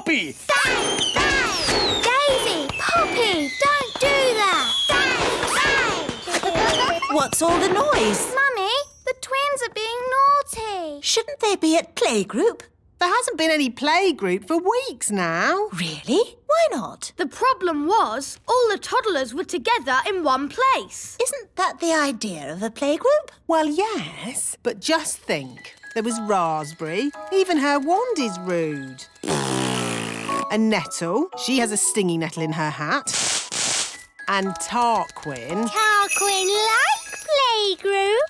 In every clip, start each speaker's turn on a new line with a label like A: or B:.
A: Poppy!
B: Bang! Bang! Daisy! Poppy! Don't do that! Bang! Bang!
C: What's all the noise?
B: Mummy, the twins are being naughty.
C: Shouldn't they be at playgroup?
D: There hasn't been any playgroup for weeks now.
C: Really? Why not?
E: The problem was all the toddlers were together in one place.
C: Isn't that the idea of a playgroup?
D: Well, yes, but just think. There was Raspberry. Even her wand is rude. And Nettle. She has a stingy nettle in her hat. And Tarquin.
B: Tarquin like playgroup.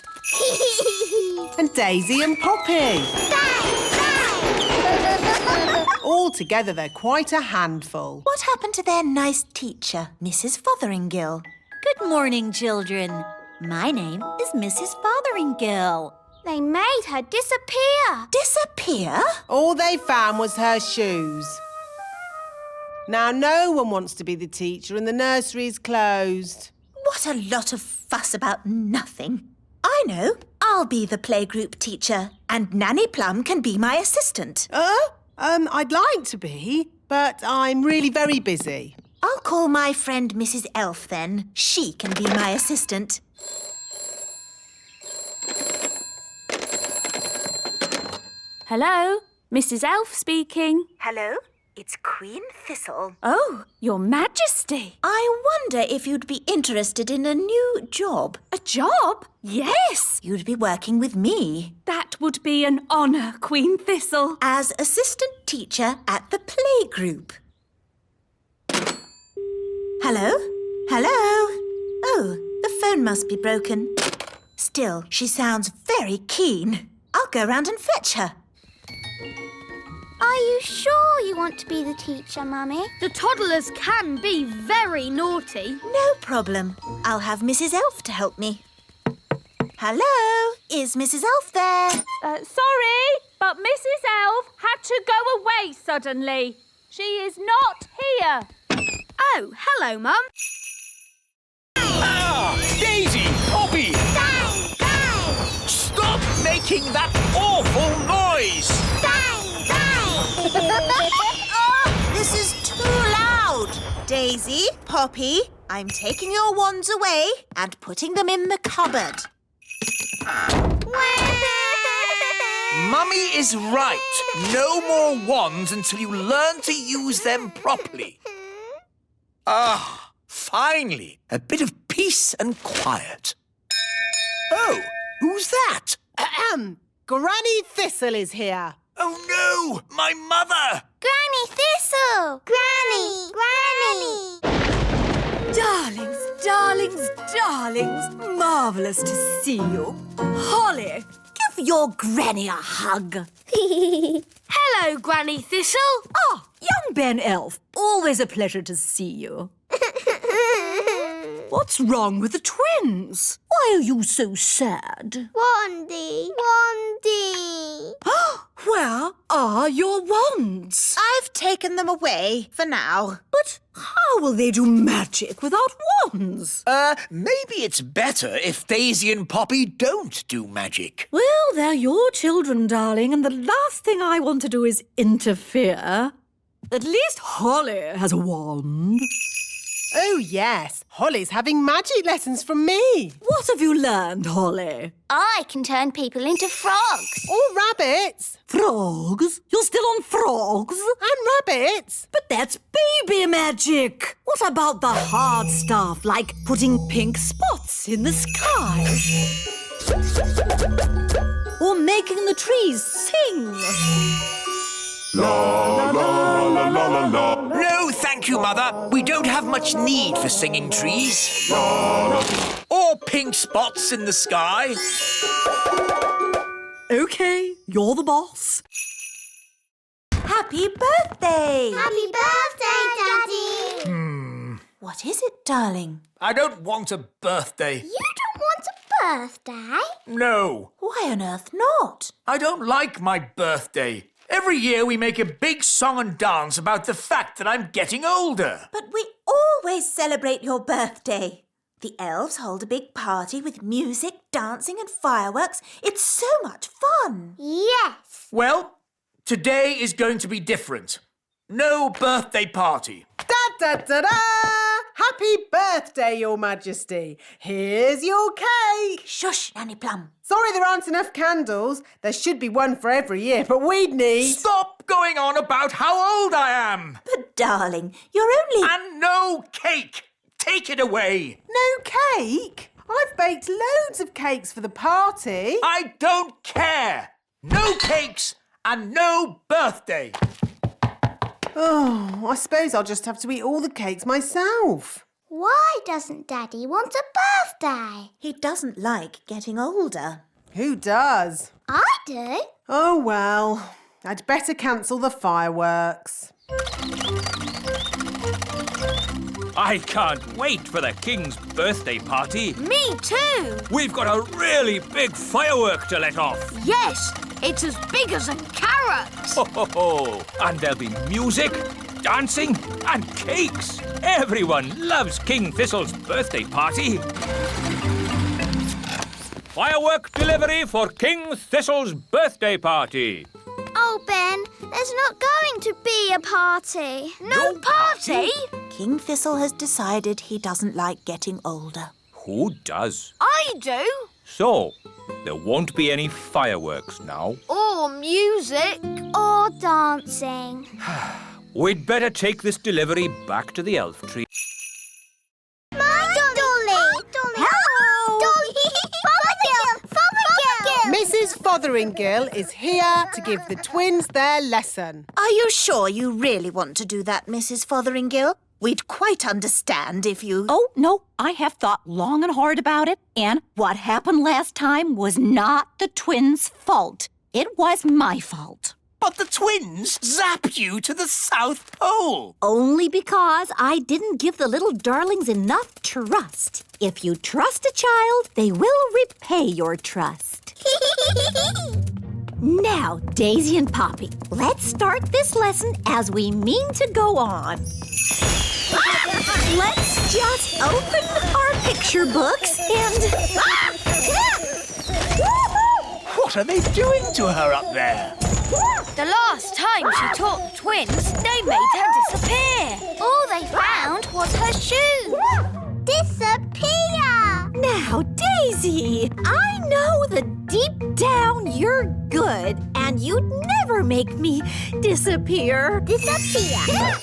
D: And Daisy and Poppy.
B: Bang!
D: All together, they're quite a handful.
C: What happened to their nice teacher, Mrs. Fotheringill?
F: Good morning, children. My name is Mrs. Fotheringill.
B: They made her disappear.
C: Disappear?
D: All they found was her shoes. Now, no one wants to be the teacher and the nursery's closed.
C: What a lot of fuss about nothing. I know. I'll be the playgroup teacher and Nanny Plum can be my assistant.
D: I'd like to be, but I'm really very busy.
C: I'll call my friend Mrs. Elf then. She can be my assistant.
G: Hello, Mrs. Elf speaking.
C: Hello, it's Queen Thistle.
G: Oh, Your Majesty.
C: I wonder if you'd be interested in a new job.
G: A job? Yes.
C: You'd be working with me
G: That would be an honour, Queen Thistle.
C: as assistant teacher at the playgroup. Hello? Hello? Oh, the phone must be broken. Still, she sounds very keen. I'll go round and fetch her.
B: Are you sure you want to be the teacher, Mummy?
E: The toddlers can be very naughty.
C: No problem. I'll have Mrs. Elf to help me. Hello? Is Mrs. Elf there?
G: Sorry, but Mrs. Elf had to go away suddenly. She is not here.
E: Oh, hello, Mum.
A: Ah! Daisy! Poppy!
B: Bang! Bang!
A: Stop making that awful noise!
B: Bang! Bang!
C: Oh, this is too loud. Daisy, Poppy, I'm taking your wands away and putting them in the cupboard.
A: Mummy is right. No more wands until you learn to use them properly. Ah, finally, a bit of peace and quiet. Oh, who's that?
D: Granny Thistle is here.
A: Oh no, my mother!
B: Granny Thistle! Granny!
F: Darlings, darlings, darlings. Marvellous to see you. Holly, give your granny a hug.
E: Hello, Granny Thistle.
F: Ah, young Ben Elf. Always a pleasure to see you. What's wrong with the twins? Why are you so sad?
B: Wandy! Wandy!
F: Where are your wands?
C: I've taken them away for now.
F: But how will they do magic without wands?
A: Maybe it's better if Daisy and Poppy don't do magic.
F: Well, they're your children, darling, and the last thing I want to do is interfere. At least Holly has a wand.
D: Oh, yes. Holly's having magic lessons from me.
F: What have you learned, Holly?
B: I can turn people into frogs.
D: Or rabbits.
F: Frogs? You're still on frogs?
D: And rabbits.
F: But that's baby magic. What about the hard stuff, like putting pink spots in the sky? Or making the trees sing?
H: La la la la la la.
A: No, thank you, Mother. We don't have much need for singing trees.
H: La la.
A: Or pink spots in the sky.
F: OK, you're the boss.
C: Happy birthday!
B: Happy birthday, Daddy!
C: What is it, darling?
A: I don't want a birthday.
B: You don't want a birthday?
A: No,
C: Why on earth not?
A: I don't like my birthday. Every year we make a big song and dance about the fact that I'm getting older.
C: But we always celebrate your birthday. The elves hold a big party with music, dancing and fireworks. It's so much fun.
B: Yes.
A: Well, today is going to be different. No birthday party.
D: Da-da-da-da! Happy birthday, Your Majesty. Here's your cake.
C: Shush, Nanny Plum.
D: Sorry there aren't enough candles. There should be one for every year, but we'd need...
A: Stop going on about how old I am.
C: But, darling, you're only...
A: And no cake. Take it away.
D: No cake? I've baked loads of cakes for the party.
A: I don't care. No cakes and no birthday.
D: Oh, I suppose I'll just have to eat all the cakes myself.
B: Why doesn't Daddy want a birthday?
C: He doesn't like getting older.
D: Who does?
B: I do.
D: Oh, well, I'd better cancel the fireworks.
I: I can't wait for the King's birthday party.
E: Me too.
I: We've got a really big firework to let off.
E: Yes, it's as big as a carrot.
I: Ho, ho, ho. And there'll be music, dancing and cakes. Everyone loves King Thistle's birthday party. Firework delivery for King Thistle's birthday party.
B: Oh, Ben, there's not going to be a party.
E: No party?
C: King Thistle has decided he doesn't like getting older.
I: Who does?
E: I do.
I: So, there won't be any fireworks now.
E: Or music.
B: Or dancing.
I: We'd better take this delivery back to the elf tree.
B: Dolly! Hello! Dolly! Fothergill!
D: Mrs. Fotheringill is here to give the twins their lesson.
C: Are you sure you really want to do that, Mrs. Fotheringill? We'd quite understand if you...
F: Oh, no, I have thought long and hard about it, and what happened last time was not the twins' fault. It was my fault.
A: But the twins zapped you to the South Pole.
F: Only because I didn't give the little darlings enough trust. If you trust a child, they will repay your trust. Now, Daisy and Poppy, let's start this lesson as we mean to go on. Let's just open our picture books and...
A: What are they doing to her up there?
E: The last time she taught the twins, they made her disappear.
B: All they found was her shoes. Disappear!
F: Now, Daisy, I know that deep down you're good and you'd never make me disappear.
B: Disappear!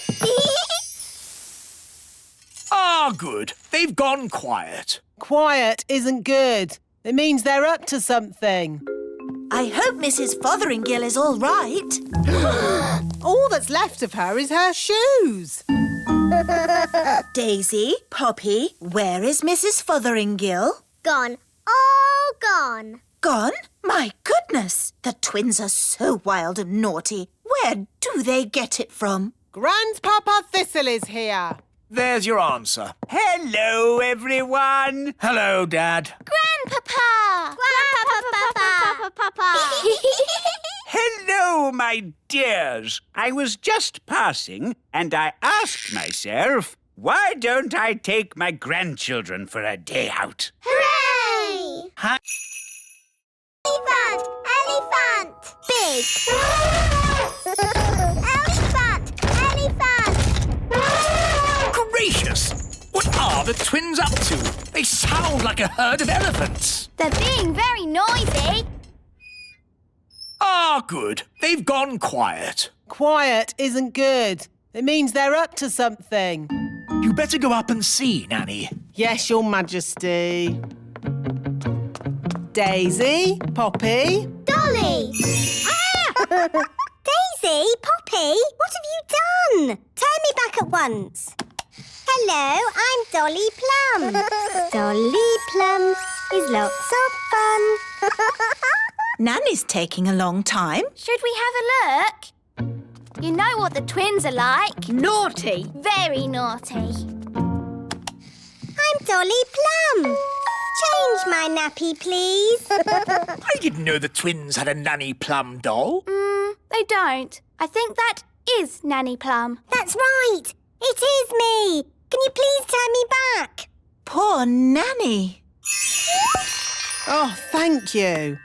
A: Ah, good. They've gone quiet.
D: Quiet isn't good. It means they're up to something.
C: I hope Mrs. Fotheringill is all right.
D: All that's left of her is her shoes.
C: Daisy, Poppy, where is Mrs. Fotheringill?
B: Gone. All gone.
C: Gone? My goodness! The twins are so wild and naughty. Where do they get it from?
D: Grandpapa Thistle is here.
A: There's your answer.
J: Hello, everyone.
A: Hello, Dad.
B: Grandpapa! Grandpapa!
J: Hello, my dears. I was just passing and I asked myself, why don't I take my grandchildren for a day out?
B: Hooray!
A: Huh?
B: Elephant! Elephant! Big! Elephant! Elephant!
A: Gracious! What are the twins up to? They sound like a herd of elephants.
B: They're being very noisy.
A: Ah, good. They've gone quiet.
D: Quiet isn't good. It means they're up to something.
A: You better go up and see, Nanny.
D: Yes, Your Majesty. Daisy, Poppy.
B: Dolly! Daisy, Poppy, what have you done? Turn me back at once. Hello, I'm Dolly Plum. Dolly Plum is lots of fun.
C: Nanny's taking a long time.
B: Should we have a look? You know what the twins are like.
E: Naughty.
B: Very naughty. I'm Dolly Plum. Change my nappy, please.
A: I didn't know the twins had a Nanny Plum doll.
B: They don't. I think that is Nanny Plum. That's right. It is me. Can you please turn me back?
C: Poor Nanny.
D: Oh, thank you.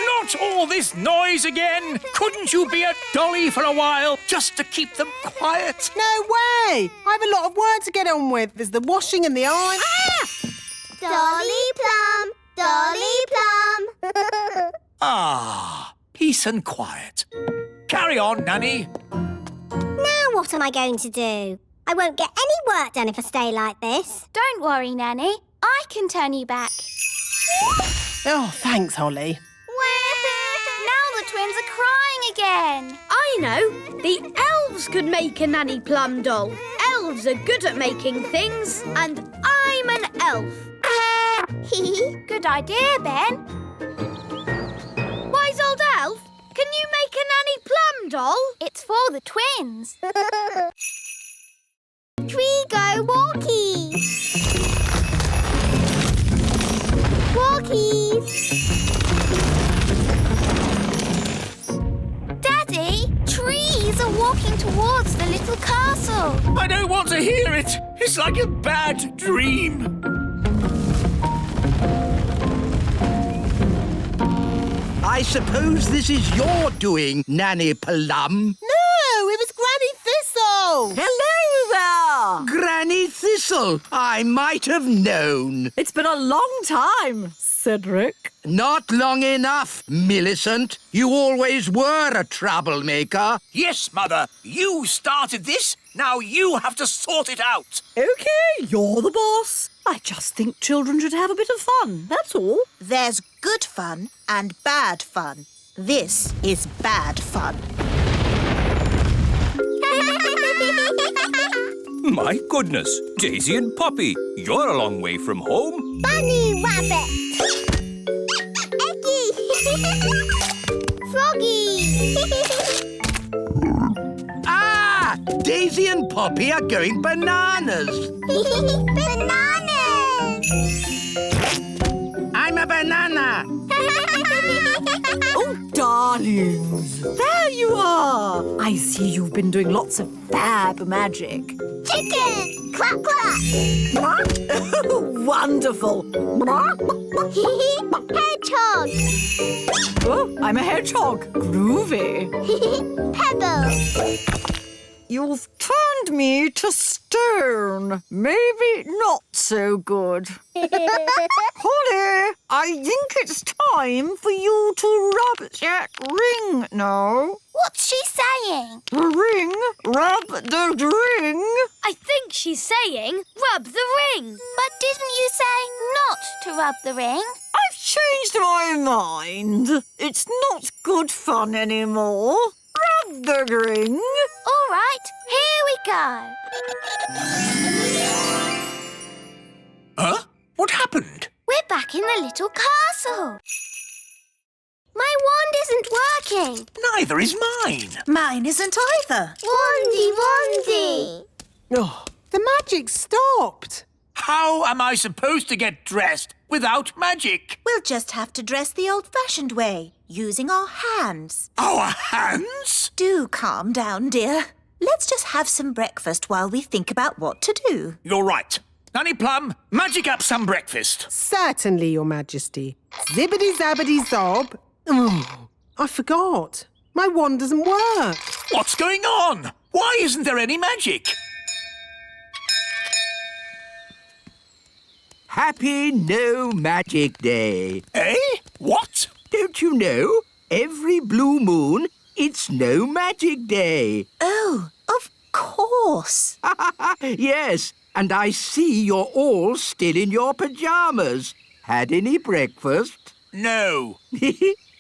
A: Not What? All this noise again? Couldn't you be a dolly for a while, just to keep them quiet?
D: No way! I have a lot of work to get on with. There's the washing and the iron.
B: Ah! Dolly Plum! Dolly Plum!
A: Ah, peace and quiet. Carry on, Nanny.
B: Now what am I going to do? I won't get any work done if I stay like this.
K: Don't worry, Nanny. I can turn you back.
D: Oh, thanks, Holly.
K: Now the twins are crying again.
E: I know. The elves could make a Nanny Plum doll. Elves are good at making things, and I'm an elf.
K: Good idea, Ben.
E: Wise old elf, can you make a Nanny Plum doll?
K: It's for the twins. We go walkies. Walkies. Daddy, trees are walking towards the little castle.
A: I don't want to hear it. It's like a bad dream.
L: I suppose this is your doing, Nanny Plum.
D: No, it was Granny Thistle.
F: Hello there!
L: Granny Thistle, I might have known.
F: It's been a long time, Cedric.
L: Not long enough, Millicent. You always were a troublemaker.
A: Yes, Mother. You started this. Now you have to sort it out.
F: OK, you're the boss. I just think children should have a bit of fun, that's all.
C: There's good fun and bad fun. This is bad fun.
I: My goodness, Daisy and Poppy, you're a long way from home.
B: Bunny rabbit! Eggy! Froggy!
L: Ah! Daisy and Poppy are going bananas.
B: Bananas!
L: I'm a banana.
F: Oh, darlings, there you are. I see you've been doing lots of fab magic.
B: Chicken! Clap, clap!
F: Wonderful.
B: Hedgehog!
F: Oh, I'm a hedgehog. Groovy.
B: Pebble!
F: You've turned me to stone. Maybe not so good. Holly, I think it's time for you to rub that ring now.
K: What's she saying?
F: The ring? Rub the ring?
E: I think she's saying rub the ring.
K: But didn't you say not to rub the ring?
F: I've changed my mind. It's not good fun anymore. Rub the ring.
K: All right, here we go.
A: Huh? What happened?
K: We're back in the little castle. My wand isn't working.
A: Neither is mine.
C: Mine isn't either.
B: Wandy, wandy!
D: Oh, the magic stopped.
A: How am I supposed to get dressed without magic?
C: We'll just have to dress the old-fashioned way, using our hands.
A: Our hands?
C: Do calm down, dear. Let's just have some breakfast while we think about what to do.
A: You're right. Nanny Plum, magic up some breakfast.
D: Certainly, Your Majesty. Zibbity-zabbity-zob. Oh, I forgot. My wand doesn't work.
A: What's going on? Why isn't there any magic?
L: Happy No Magic Day.
A: Eh? What?
L: Don't you know? Every blue moon, it's No Magic Day.
C: Oh, of course.
L: Yes, and I see you're all still in your pyjamas. Had any breakfast?
A: No.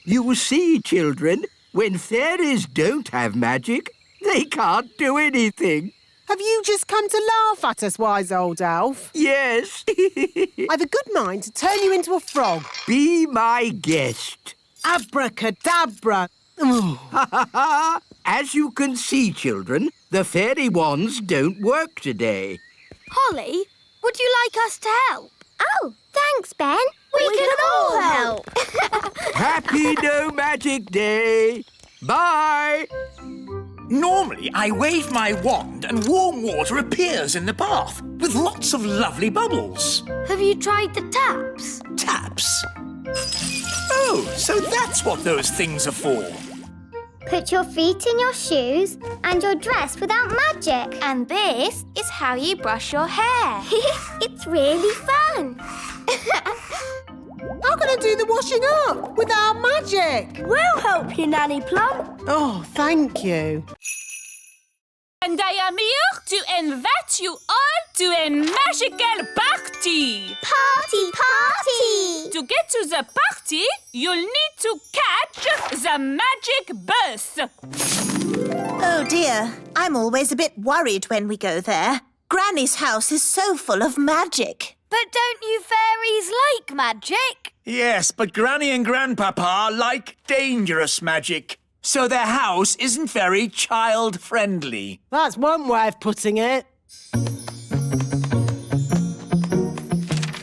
L: You see, children, when fairies don't have magic, they can't do anything.
D: Have you just come to laugh at us, wise old elf?
L: Yes.
D: I've a good mind to turn you into a frog.
L: Be my guest.
D: Abracadabra. Oh.
L: As you can see, children, the fairy wands don't work today.
E: Holly, would you like us to help?
B: Oh, thanks, Ben.
E: We can all help.
L: Happy No Magic Day. Bye.
A: Normally, I wave my wand and warm water appears in the bath with lots of lovely bubbles.
E: Have you tried the taps?
A: Taps? Oh, so that's what those things are for.
K: Put your feet in your shoes and you're dressed without magic.
B: And this is how you brush your hair.
K: It's really fun.
D: How can I do the washing up without magic?
B: We'll help you, Nanny Plum.
D: Oh, thank you.
G: And I am here to invite you all to a magical party.
K: Party, party!
G: To get to the party, you'll need to catch the magic bus.
C: Oh dear, I'm always a bit worried when we go there. Granny's house is so full of magic.
E: But don't you fairies like magic?
A: Yes, but Granny and Grandpapa like dangerous magic. So their house isn't very child-friendly.
D: That's one way of putting it.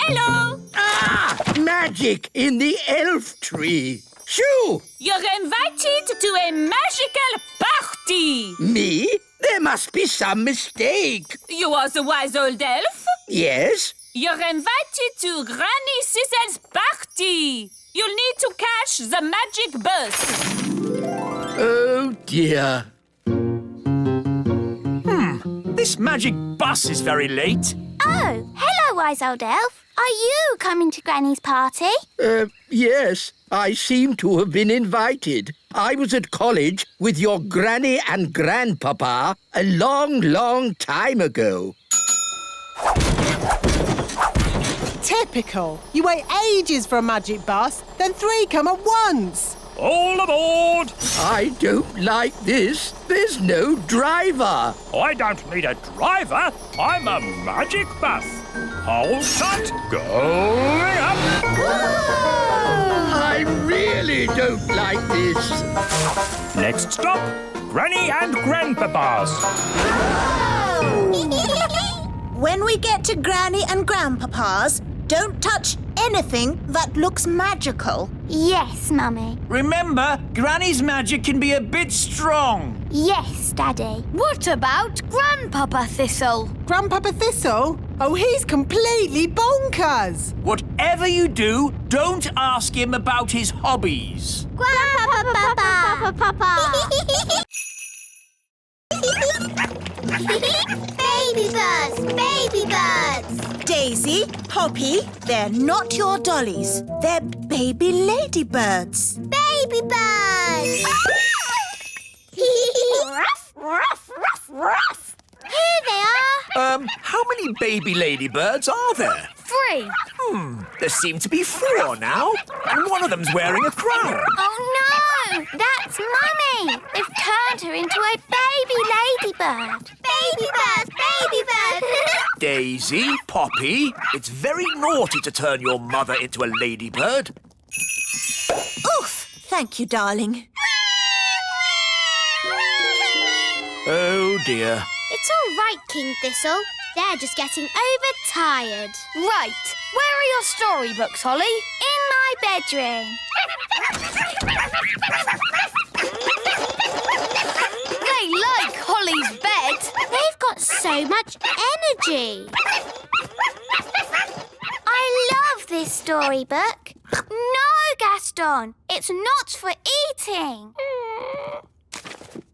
G: Hello!
L: Ah! Magic in the elf tree. Shoo!
G: You're invited to a magical party.
L: Me? There must be some mistake.
G: You are the wise old elf?
L: Yes?
G: You're invited to Granny Sizzle's party. You'll need to catch the magic bus.
L: Oh, dear.
A: This magic bus is very late.
K: Oh, hello, wise old elf. Are you coming to Granny's party?
L: Yes, I seem to have been invited. I was at college with your Granny and Grandpapa a long, long time ago.
D: Typical. You wait ages for a magic bus, then 3 come at once.
I: All aboard!
L: I don't like this. There's no driver.
I: I don't need a driver. I'm a magic bus. Hold tight. Going up.
L: I really don't like this.
I: Next stop, Granny and Grandpapa's.
C: When we get to Granny and Grandpapa's, don't touch anything that looks magical.
K: Yes, Mummy.
A: Remember, Granny's magic can be a bit strong.
K: Yes, Daddy.
E: What about Grandpapa Thistle?
D: Grandpapa Thistle? Oh, he's completely bonkers.
A: Whatever you do, don't ask him about his hobbies.
K: Grandpapa! Baby birds! Baby birds!
C: Daisy, Poppy, they're not your dollies. They're baby ladybirds.
K: Baby birds! Ruff, ruff, ruff, ruff! Here they are.
A: How many baby ladybirds are there?
E: 3.
A: There seem to be 4 now, and one of them's wearing a crown.
K: Oh no! That's Mummy! They've turned her into a baby ladybird. Baby bird! Baby bird!
A: Daisy, Poppy, it's very naughty to turn your mother into a ladybird.
C: Oof! Thank you, darling.
A: Oh, dear.
K: It's all right, King Thistle. They're just getting overtired.
E: Right. Where are your storybooks, Holly?
K: In my bedroom.
E: They like Holly's bed.
K: They've got so much energy. I love this storybook. No, Gaston, it's not for eating.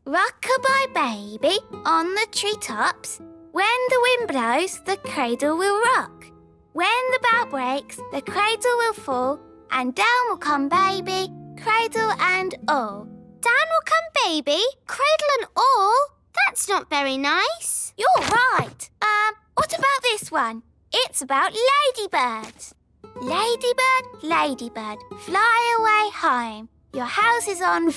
K: Rock-a-bye baby on the treetops. When the wind blows, the cradle will rock. When the bough breaks, the cradle will fall, and down will come baby, cradle and all. Down will come baby, cradle and all? That's not very nice. You're right. What about this one? It's about ladybirds. Ladybird, ladybird, fly away home. Your house is on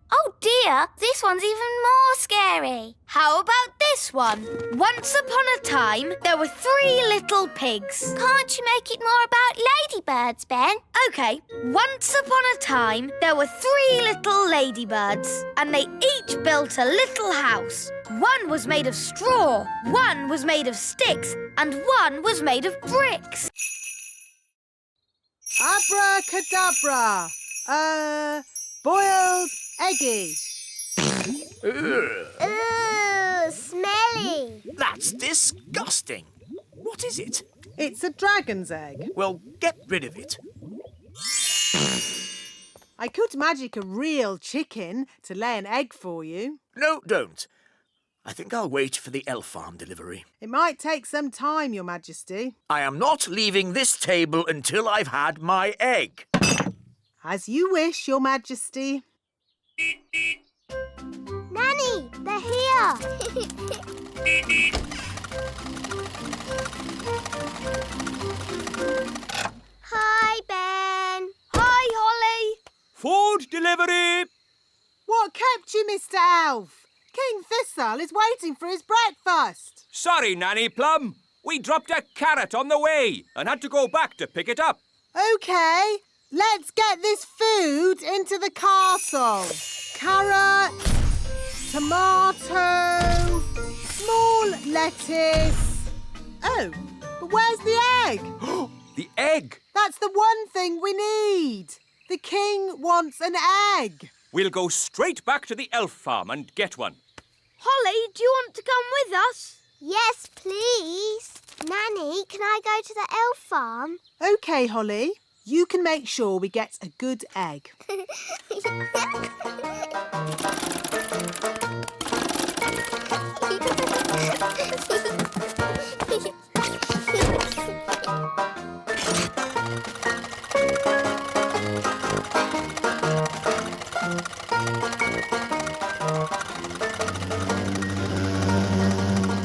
K: Oh dear, this one's even more scary.
E: How about this one? Once upon a time, there were 3 little pigs.
K: Can't you make it more about ladybirds, Ben?
E: OK, once upon a time, there were 3 little ladybirds, and they each built a little house. One was made of straw, one was made of sticks, and one was made of bricks.
D: Abracadabra. Boiled eggy.
K: Ooh, smelly.
A: That's disgusting. What is it?
D: It's a dragon's egg.
A: Well, get rid of it.
D: I could magic a real chicken to lay an egg for you.
A: No, don't. I think I'll wait for the elf farm delivery.
D: It might take some time, Your Majesty.
A: I am not leaving this table until I've had my egg.
D: As you wish, Your Majesty.
B: Nanny, they're here. Hi, Ben.
E: Hi, Holly.
I: Food delivery!
D: What kept you, Mr. Elf? King Thistle is waiting for his breakfast.
I: Sorry, Nanny Plum. We dropped a carrot on the way and had to go back to pick it up.
D: OK, let's get this food into the castle. Carrot, tomato, small lettuce. Oh, but where's the egg?
I: The egg!
D: That's the one thing we need. The king wants an egg.
I: We'll go straight back to the elf farm and get one.
E: Holly, do you want to come with us?
B: Yes, please. Nanny, can I go to the elf farm?
D: OK, Holly. You can make sure we get a good egg.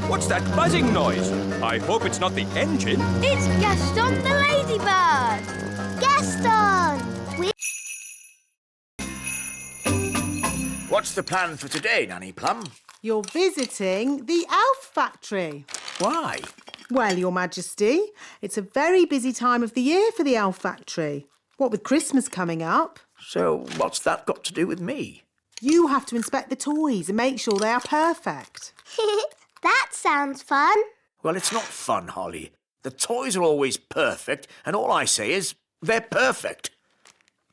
I: What's that buzzing noise? I hope it's not the engine.
E: It's Gaston the Ladybird.
B: Gaston!
A: What's the plan for today, Nanny Plum?
D: You're visiting the elf factory.
A: Why?
D: Well, Your Majesty, it's a very busy time of the year for the elf factory. What with Christmas coming up.
A: So what's that got to do with me?
D: You have to inspect the toys and make sure they are perfect.
B: That sounds fun.
A: Well, it's not fun, Holly. The toys are always perfect, and all I say is they're perfect.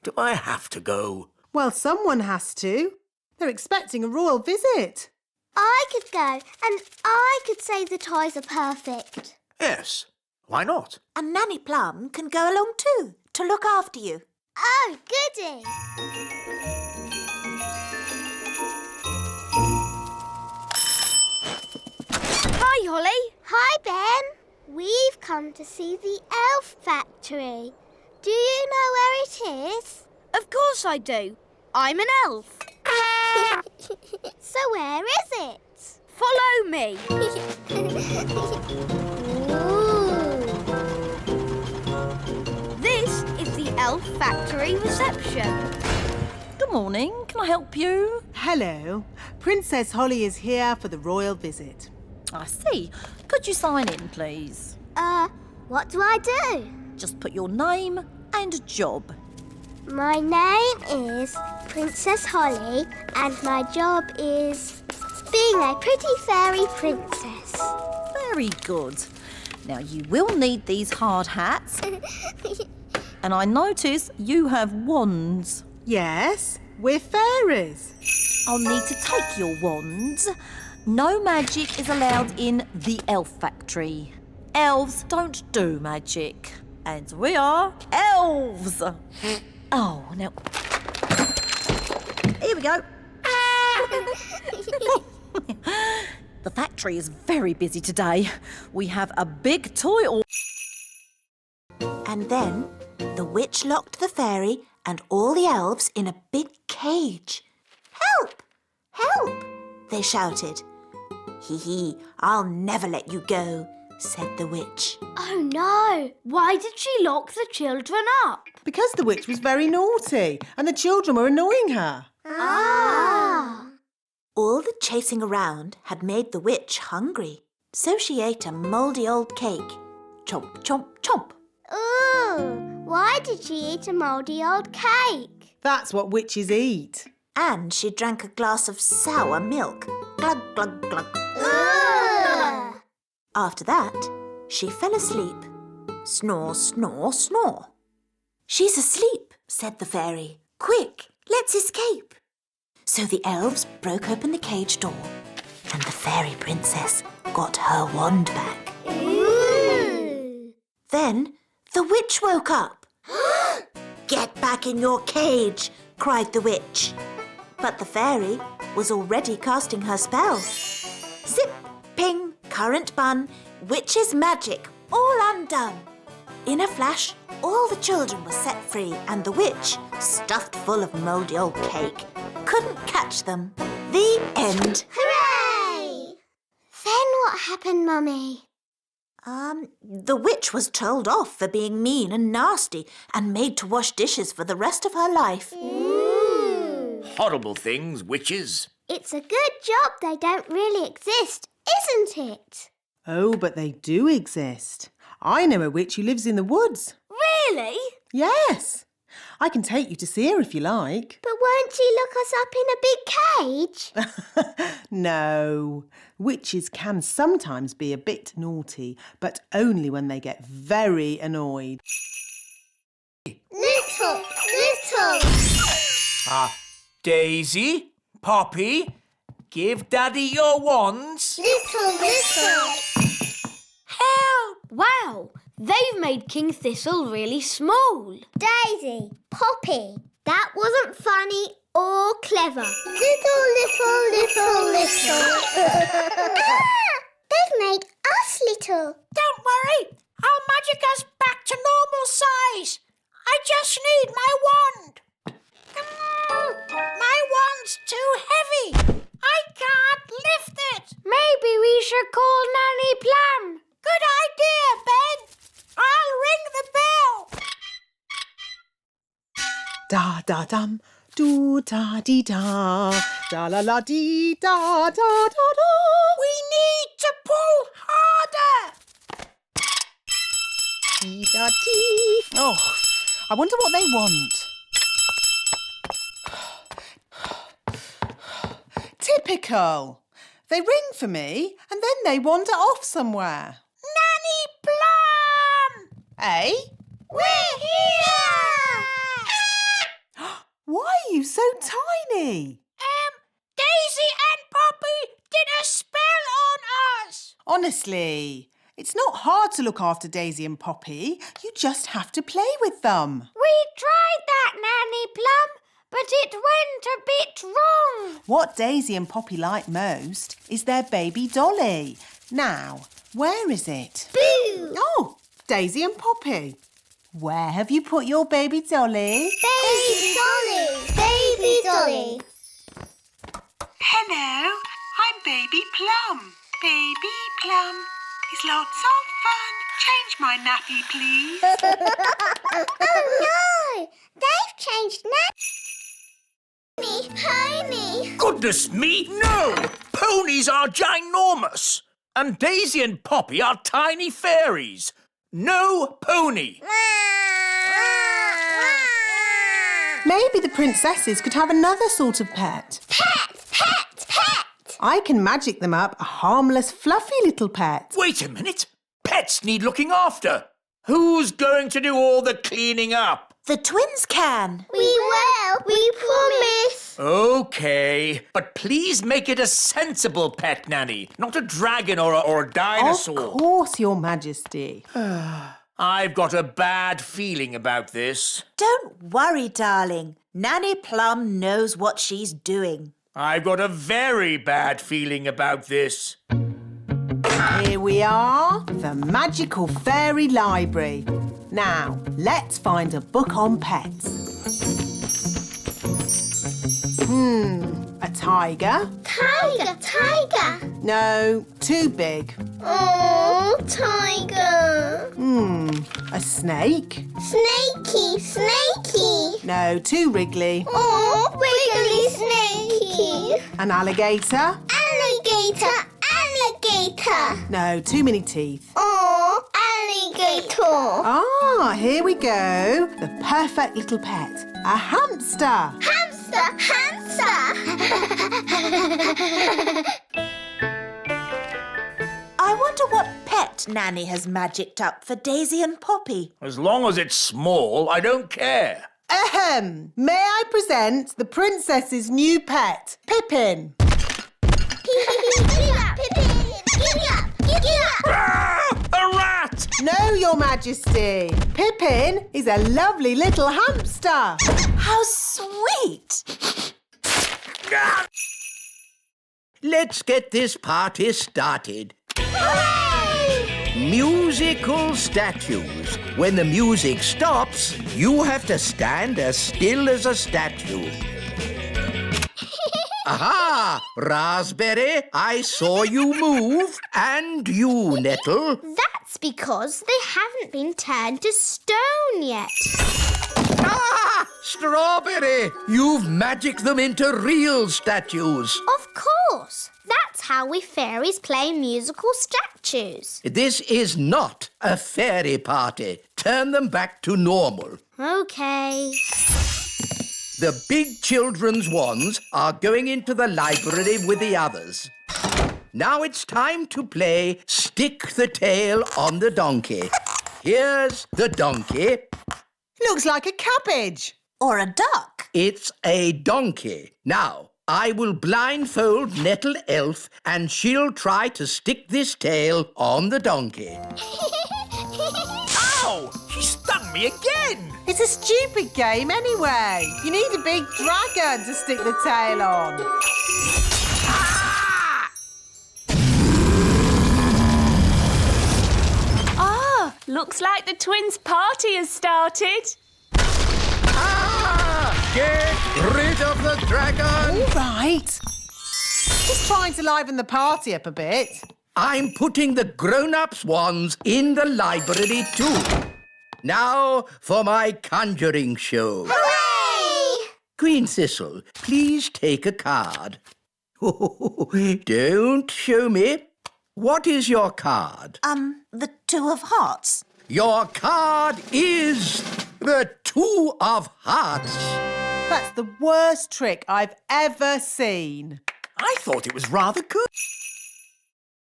A: Do I have to go?
D: Well, someone has to. They're expecting a royal visit.
B: I could go and I could say the toys are perfect.
A: Yes. Why not?
C: And Nanny Plum can go along too, to look after you.
B: Oh, goody.
E: Hi, Holly.
B: Hi, Ben. We've come to see the elf factory. Do you know where it is?
E: Of course I do. I'm an elf.
B: So where is it?
E: Follow me.
B: Ooh.
E: This is the elf factory reception.
F: Good morning. Can I help you?
D: Hello. Princess Holly is here for the royal visit.
F: I see. Could you sign in, please?
B: What do I do?
F: Just put your name and job.
B: My name is Princess Holly and my job is being a pretty fairy princess.
F: Very good. Now, you will need these hard hats. And I notice you have wands.
D: Yes, we're fairies.
F: I'll need to take your wands. No magic is allowed in the elf factory. Elves don't do magic. And we are elves. Oh, now... Here we go. The factory is very busy today. We have a big toy...
C: And then the witch locked the fairy and all the elves in a big cage. Help! Help! They shouted. Hee hee, I'll never let you go, said the witch.
E: Oh no! Why did she lock the children up?
D: Because the witch was very naughty and the children were annoying her.
B: Ah!
C: All the chasing around had made the witch hungry, so she ate a mouldy old cake. Chomp, chomp, chomp.
B: Ooh! Why did she eat a mouldy old cake?
D: That's what witches eat.
C: And she drank a glass of sour milk. Glug, glug, glug.
B: Ugh.
C: After that, she fell asleep. Snore, snore, snore. She's asleep, said the fairy. Quick, let's escape. So the elves broke open the cage door and the fairy princess got her wand back.
B: Ooh.
C: Then the witch woke up. Get back in your cage, cried the witch. But the fairy was already casting her spell. Zip, ping, currant bun, witch's magic, all undone. In a flash, all the children were set free, and the witch, stuffed full of mouldy old cake, couldn't catch them. The end.
B: Hooray! Then what happened, Mummy?
C: The witch was told off for being mean and nasty and made to wash dishes for the rest of her life.
A: Horrible things, witches.
B: It's a good job they don't really exist, isn't it?
D: Oh, but they do exist. I know a witch who lives in the woods.
B: Really?
D: Yes. I can take you to see her if you like.
B: But won't she look us up in a big cage?
D: No. Witches can sometimes be a bit naughty, but only when they get very annoyed.
B: Little.
A: Daisy, Poppy, give Daddy your wands.
B: Little.
E: Help! Wow, they've made King Thistle really small.
B: Daisy, Poppy, that wasn't funny or clever. Little. They've made us little.
C: Don't worry, I'll magic us back to normal size. I just need my wand. My wand's too heavy. I can't lift it.
E: Maybe we should call Nanny Plum.
C: Good idea, Ben. I'll ring the bell.
D: Da da dum, do da dee da, da la la dee da da da da.
C: We need to pull harder.
D: Dee da dee. Oh, I wonder what they want. Typical. They ring for me and then they wander off somewhere.
C: Nanny Plum!
D: Eh?
C: We're here!
D: Why are you so tiny?
C: Daisy and Poppy did a spell on us.
D: Honestly, it's not hard to look after Daisy and Poppy. You just have to play with them.
E: We tried that, Nanny Plum, but it went a bit wrong.
D: What Daisy and Poppy like most is their baby Dolly. Now, where is it?
B: Boo!
D: Oh, Daisy and Poppy. Where have you put your baby Dolly?
B: Baby Dolly.
M: Hello, I'm Baby Plum. Baby Plum is lots of fun. Change my nappy, please.
B: Oh no! They've changed Pony.
A: Goodness me, no! Ponies are ginormous. And Daisy and Poppy are tiny fairies. No pony.
D: Maybe the princesses could have another sort of pet.
B: Pet!
D: I can magic them up a harmless, fluffy little pet.
A: Wait a minute. Pets need looking after. Who's going to do all the cleaning up?
C: The twins can.
B: We will. We promise.
A: OK, but please make it a sensible pet, Nanny, not a dragon or a dinosaur.
D: Of course, Your Majesty.
A: I've got a bad feeling about this.
C: Don't worry, darling. Nanny Plum knows what she's doing.
A: I've got a very bad feeling about this.
D: Here we are, the magical fairy library. Now, let's find a book on pets. A tiger?
B: Tiger.
D: No, too big.
B: Oh, tiger.
D: A snake?
B: Snaky.
D: No, too wriggly.
B: Oh, wiggly snakey.
D: An alligator?
B: Alligator.
D: No, too many teeth.
B: Oh, alligator.
D: Ah, here we go. The perfect little pet. A hamster.
C: I wonder what pet Nanny has magicked up for Daisy and Poppy.
A: As long as it's small, I don't care.
D: Ahem. May I present the princess's new pet, Pippin?
B: Giddy up.
A: Ah, a rat!
D: No, Your Majesty. Pippin is a lovely little hamster.
C: How sweet!
L: Let's get this party started. Musical statues. When the music stops, you have to stand as still as a statue. Aha! Raspberry, I saw you move. And you, Nettle.
B: That's because they haven't been turned to stone yet.
L: Ah! Strawberry, you've magicked them into real statues.
B: Of course. That's how we fairies play musical statues.
L: This is not a fairy party. Turn them back to normal.
B: OK.
L: The big children's wands are going into the library with the others. Now it's time to play Stick the Tail on the Donkey. Here's the donkey.
D: Looks like a cabbage.
C: Or a duck.
L: It's a donkey. Now, I will blindfold Nettle Elf and she'll try to stick this tail on the donkey.
A: Ow! She stung me again!
D: It's a stupid game anyway. You need a big dragon to stick the tail on.
G: Ah, looks like the twins' party has started.
L: Get rid of the dragon!
D: All right. Just trying to liven the party up a bit.
L: I'm putting the grown-ups' wands in the library too. Now for my conjuring show.
B: Hooray!
L: Queen Thistle, please take a card. Don't show me. What is your card?
C: The Two of Hearts.
L: Your card is the Two of Hearts.
D: That's the worst trick I've ever seen.
A: I thought it was rather good.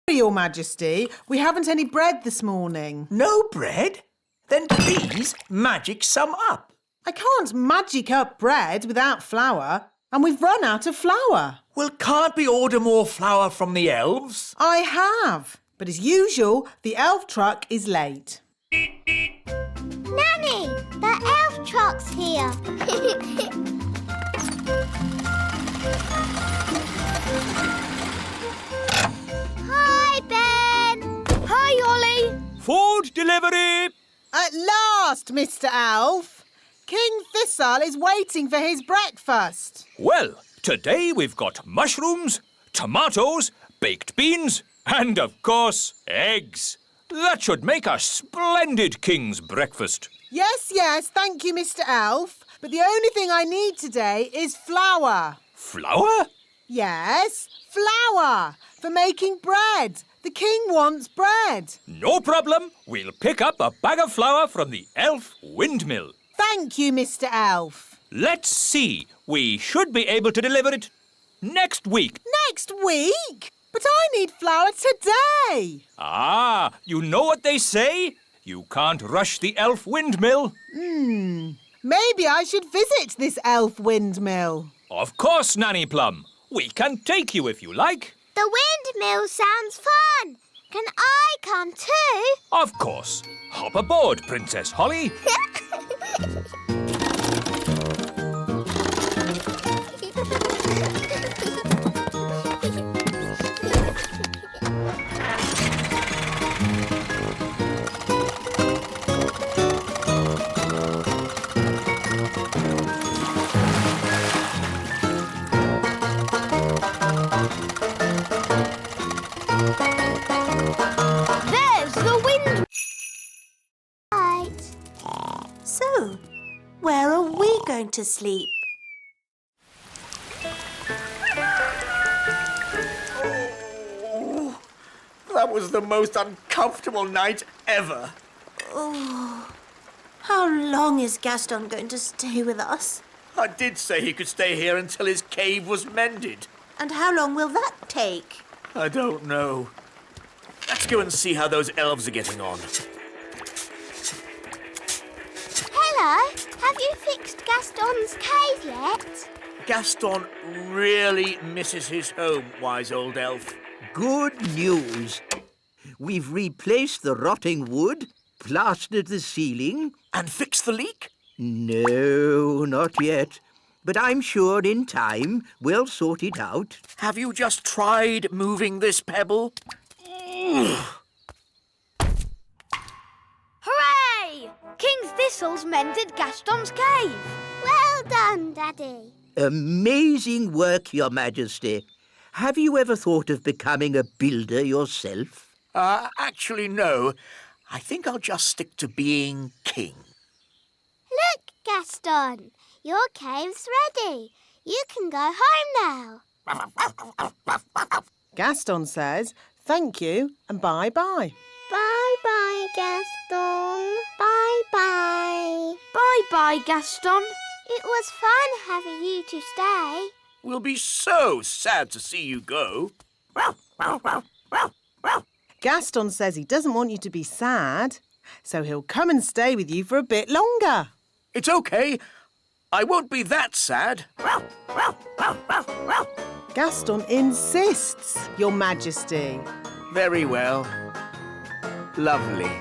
D: Your Majesty, we haven't any bread this morning.
A: No bread? Then please magic some up.
D: I can't magic up bread without flour, and we've run out of flour.
A: Well, can't we order more flour from the elves?
D: I have, but as usual, the elf truck is late.
B: Nanny, the elf truck's here. Hi, Ben.
E: Hi, Ollie.
I: Food delivery!
D: At last, Mr. Elf. King Thistle is waiting for his breakfast.
I: Well, today we've got mushrooms, tomatoes, baked beans, and of course, eggs. That should make a splendid king's breakfast.
D: Yes, thank you, Mr. Elf. But the only thing I need today is flour.
I: Flour?
D: Yes, flour for making bread. The king wants bread.
I: No problem. We'll pick up a bag of flour from the elf windmill.
D: Thank you, Mr. Elf.
I: Let's see. We should be able to deliver it next week.
D: Next week? But I need flour today.
I: Ah, you know what they say? You can't rush the elf windmill.
D: Maybe I should visit this elf windmill.
I: Of course, Nanny Plum. We can take you if you like.
B: The windmill sounds fun. Can I come too?
I: Of course. Hop aboard, Princess Holly.
E: There's the wind.
B: Right.
C: So, where are we going to sleep?
A: Oh, that was the most uncomfortable night ever.
C: Oh, how long is Gaston going to stay with us?
A: I did say he could stay here until his cave was mended.
C: And how long will that take?
A: I don't know. Let's go and see how those elves are getting on.
B: Hello. Have you fixed Gaston's cave yet?
A: Gaston really misses his home, wise old elf.
L: Good news. We've replaced the rotting wood plastered the ceiling.
A: And fix the leak?
L: No, not yet. But I'm sure in time we'll sort it out.
A: Have you just tried moving this pebble?
E: Hooray! King Thistle's mended Gaston's cave.
B: Well done, Daddy.
L: Amazing work, Your Majesty. Have you ever thought of becoming a builder yourself?
A: Actually, no. I think I'll just stick to being king.
B: Look, Gaston. Your cave's ready. You can go home now.
D: Gaston says thank you and bye-bye.
B: Bye-bye, Gaston. Bye-bye.
E: Bye-bye, Gaston.
B: It was fun having you to stay.
A: We'll be so sad to see you go.
D: Gaston says he doesn't want you to be sad, so he'll come and stay with you for a bit longer.
A: It's okay. I won't be that sad.
D: Gaston insists, Your Majesty.
A: Very well. Lovely.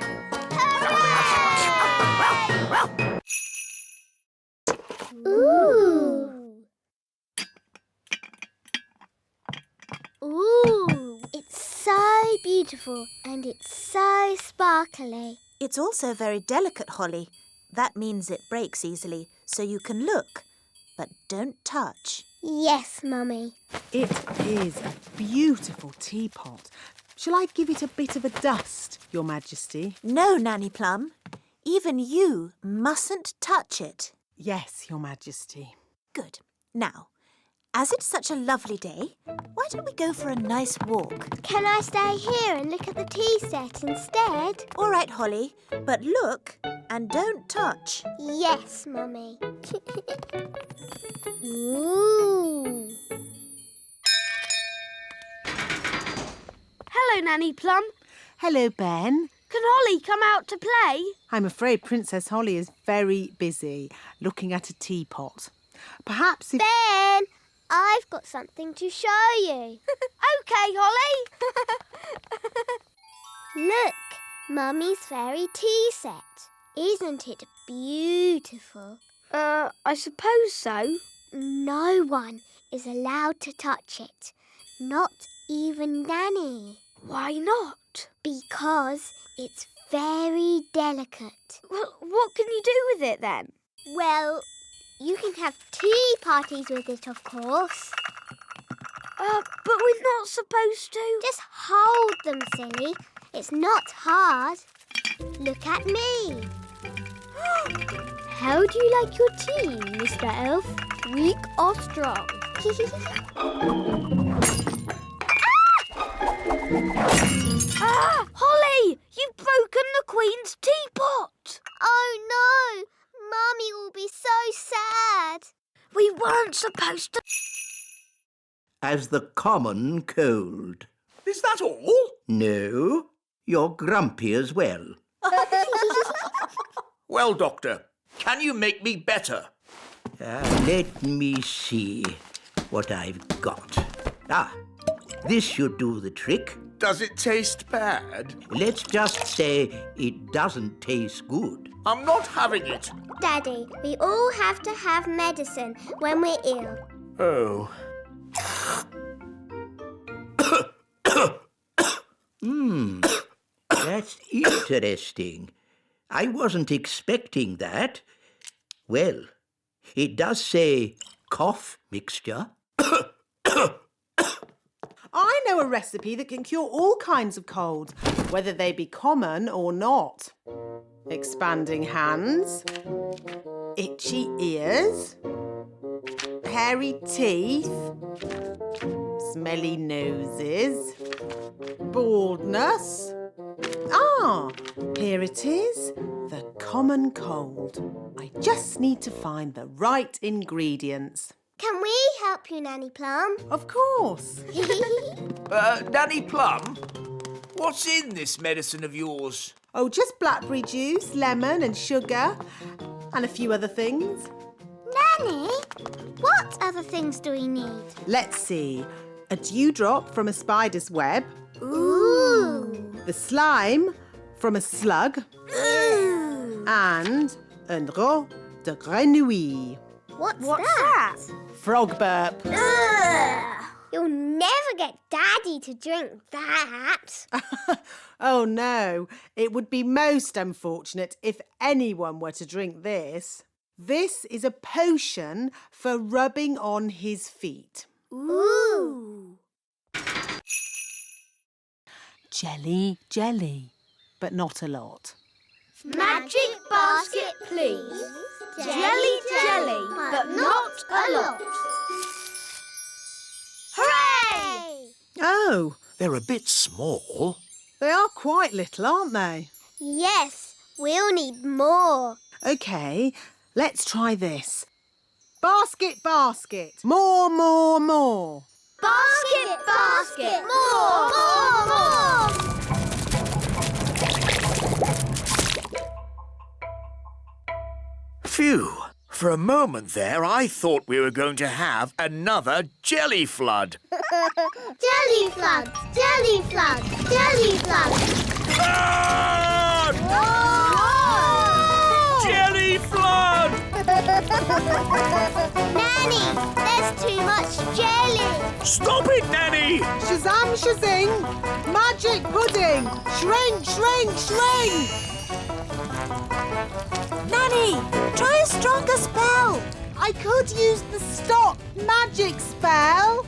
B: Ooh. Ooh. It's so beautiful and it's so sparkly.
C: It's also very delicate, Holly. That means it breaks easily, so you can look, but don't touch.
B: Yes, Mummy.
D: It is a beautiful teapot. Shall I give it a bit of a dust, Your Majesty?
C: No, Nanny Plum. Even you mustn't touch it.
D: Yes, Your Majesty.
C: Good. Now, as it's such a lovely day, why don't we go for a nice walk?
B: Can I stay here and look at the tea set instead?
C: All right, Holly, but look and don't touch.
B: Yes, Mummy. Ooh.
E: Hello, Nanny Plum.
D: Hello, Ben.
E: Can Holly come out to play?
D: I'm afraid Princess Holly is very busy looking at a teapot. Perhaps if...
B: Ben, I've got something to show you.
E: OK, Holly.
B: Look, Mummy's fairy tea set. Isn't it beautiful?
E: I suppose so.
B: No one is allowed to touch it. Not even Nanny.
E: Why not?
B: Because it's very delicate.
E: Well, what can you do with it then?
B: Well, you can have tea parties with it, of course.
E: But we're not supposed to.
B: Just hold them, silly. It's not hard. Look at me. How do you like your tea, Mr. Elf? Weak or strong?
E: Holly! You've broken the Queen's teapot!
B: Oh, no! Mummy will be so sad.
E: We weren't supposed to...
L: As the common cold.
A: Is that all?
L: No, you're grumpy as well.
A: Well, Doctor, can you make me better?
L: Let me see what I've got. This should do the trick.
A: Does it taste bad?
L: Let's just say it doesn't taste good.
A: I'm not having it.
B: Daddy, we all have to have medicine when we're ill.
A: Oh.
L: That's interesting. I wasn't expecting that. Well, it does say cough mixture.
D: I know a recipe that can cure all kinds of colds, whether they be common or not. Expanding hands, itchy ears, hairy teeth, smelly noses, baldness. Here it is, the common cold. I just need to find the right ingredients.
B: Can we help you, Nanny Plum?
D: Of course.
A: Nanny Plum, what's in this medicine of yours?
D: Oh, just blackberry juice, lemon and sugar, and a few other things.
B: Nanny, what other things do we need?
D: Let's see. A dewdrop from a spider's web.
B: Ooh.
D: The slime from a slug. and un rot de grenouille.
B: What's that?
D: Frog burp.
B: Ugh. You'll never get Daddy to drink that.
D: Oh no, it would be most unfortunate if anyone were to drink this. This is a potion for rubbing on his feet.
B: Ooh.
D: Jelly, jelly, but not a lot.
E: Magic basket, please. Jelly, jelly, but not a lot. Hooray!
D: Oh,
A: They're a bit small.
D: they are quite little, aren't they?
B: Yes, we'll need more.
D: OK, let's try this. Basket, basket, more, more, more.
E: Basket, basket, more, more, more.
A: Phew. For a moment there, I thought we were going to have another jelly flood.
B: Jelly floods, jelly floods, jelly floods.
A: Ah! Jelly flood!
B: Nanny, there's too much jelly.
A: Stop it, Nanny!
D: Shazam, shazing! Magic pudding! Shrink, shrink, shrink!
C: Nanny, try a stronger spell.
D: I could use the stop magic spell,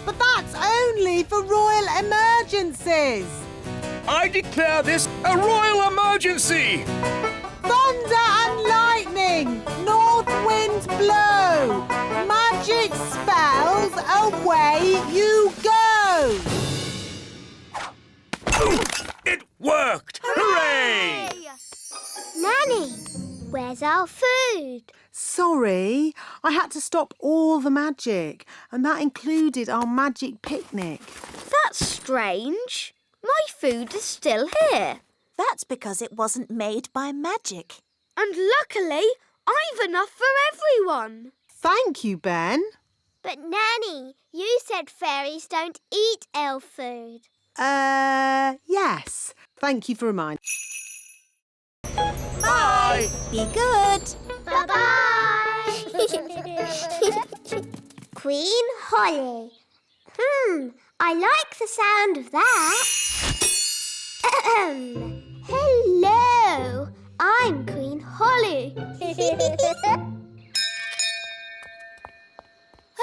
D: but that's only for royal emergencies.
A: I declare this a royal emergency!
D: Thunder and lightning, north winds blow. Magic spells, away you go.
A: It worked! Hooray!
B: Nanny, where's our food?
D: Sorry, I had to stop all the magic, and that included our magic picnic.
E: That's strange. My food is still here.
C: That's because it wasn't made by magic.
E: And luckily, I've enough for everyone.
D: Thank you, Ben.
B: But Nanny, you said fairies don't eat elf food.
D: Yes. Thank you for reminding.
A: Bye!
C: Be good.
B: Bye-bye. Queen Holly. I like the sound of that. Hello, I'm Queen Holly.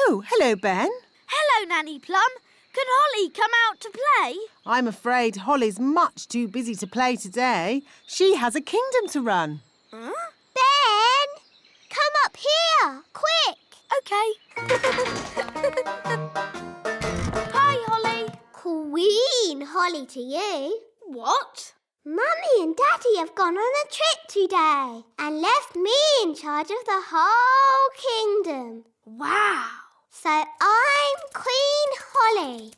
D: Oh, hello, Ben.
E: Hello, Nanny Plum. Can Holly come out to play?
D: I'm afraid Holly's much too busy to play today. She has a kingdom to run.
B: Ben, come up here, quick.
E: OK. Hi, Holly.
B: Queen Holly to you.
E: What?
B: Mummy and Daddy have gone on a trip today and left me in charge of the whole kingdom.
E: Wow.
B: So I'm Queen Holly.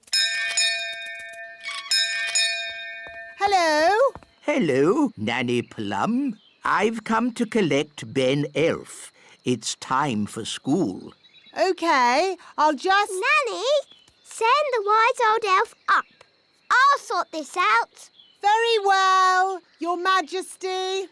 D: Hello.
L: Hello, Nanny Plum. I've come to collect Ben Elf. It's time for school.
D: OK, I'll just...
B: Nanny, send the wise old elf up. I'll sort this out.
D: Very well, Your Majesty.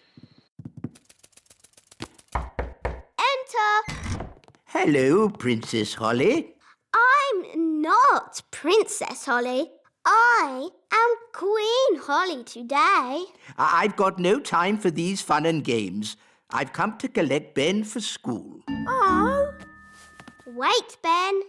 B: Enter.
L: Hello, Princess Holly.
B: I'm not Princess Holly. I am Queen Holly today.
L: I've got no time for these fun and games. I've come to collect Ben for school.
B: Oh. Wait, Ben.